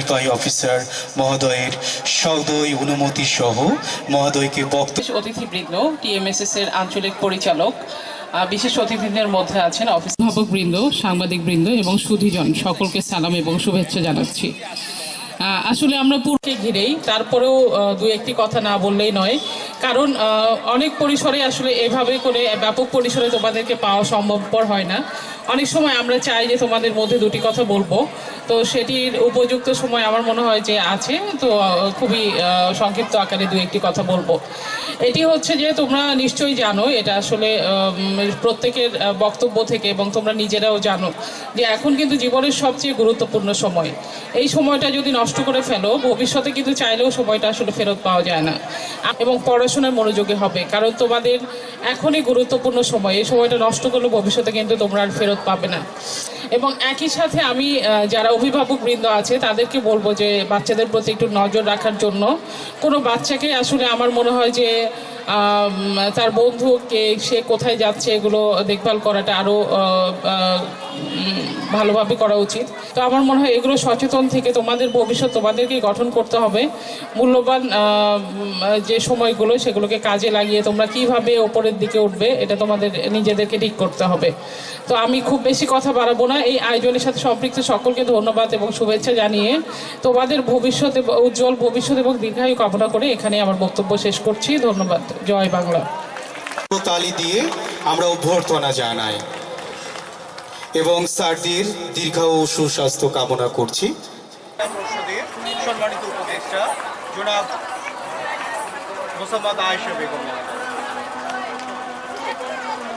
নির্বাহী অফিসার মহোদয়ের সদয় অনুমতি সহ মহোদয়কে বক্তব্য। অতিথিবৃন্দ, টিএমএসএস এর আঞ্চলিক পরিচালক, বিশেষ অতিথিদের মধ্যে আছেন অভিভাবকবৃন্দ, সাংবাদিকবৃন্দ এবং সুধীজন, সকলকে সালাম এবং শুভেচ্ছা জানাচ্ছি। আসলে আমরা পুরোকে ঘিরেই, তারপরেও দু একটি কথা না বললেই নয়, কারণ অনেক পরিসরে আসলে এভাবে করে ব্যাপক পরিসরে তোমাদেরকে পাওয়া সম্ভবপর হয় না। অনেক সময় আমরা চাই যে তোমাদের মধ্যে দুটি কথা বলবো, তো সেটির উপযুক্ত সময় আমার মনে হয় যে আছে, তো খুবই সংক্ষিপ্ত আকারে দু একটি কথা বলবো। এটি হচ্ছে যে তোমরা নিশ্চয়ই জানো, এটা আসলে প্রত্যেকের বক্তব্য থেকে এবং তোমরা নিজেরাও জানো যে এখন কিন্তু জীবনের সবচেয়ে গুরুত্বপূর্ণ সময়। এই সময়টা যদি নষ্ট করে ফেলো, ভবিষ্যতে কিন্তু চাইলেও সময়টা আসলে ফেরত পাওয়া যায় না। এবং পড়াশোনার মনোযোগী হবে, কারণ তোমাদের এখনই গুরুত্বপূর্ণ সময়, এই সময়টা নষ্ট করলে ভবিষ্যতে কিন্তু তোমরা আর ফেরত পাবে না। এবং একই সাথে আমি যারা অভিভাবকবৃন্দ আছে তাদেরকে বলবো যে বাচ্চাদের প্রতি একটু নজর রাখার জন্য। কোনো বাচ্চাকে আসলে আমার মনে হয় যে তার বন্ধুকে সে কোথায় যাচ্ছে এগুলো দেখভাল করাটা আরও ভালোভাবে করা উচিত। তো আমার মনে হয় এগুলো সচেতন থেকে তোমাদের ভবিষ্যৎ তোমাদেরকেই গঠন করতে হবে। মূল্যবান যে সময়গুলো সেগুলোকে কাজে লাগিয়ে তোমরা কিভাবে ওপরের দিকে উঠবে এটা তোমাদের নিজেদেরকে ঠিক করতে হবে। তো আমি খুব বেশি কথা বাড়াবো না। এই আয়োজনের সাথে সম্পৃক্ত সকলকে ধন্যবাদ এবং শুভেচ্ছা জানিয়ে তোমাদের ভবিষ্যৎ, উজ্জ্বল ভবিষ্যৎ এবং দীর্ঘায়ু কামনা করে এখানে আমার বক্তব্য শেষ করছি। ধন্যবাদ। জয় বাংলা। তালি দিয়ে আমরা অভ্যর্থনা জানাই এবং স্যারদের দীর্ঘায়ু ও সুস্বাস্থ্য কামনা করছি। সম্মানিত উপদেষ্টা জনাব মোসাম্মদ আয়েশা বেগম।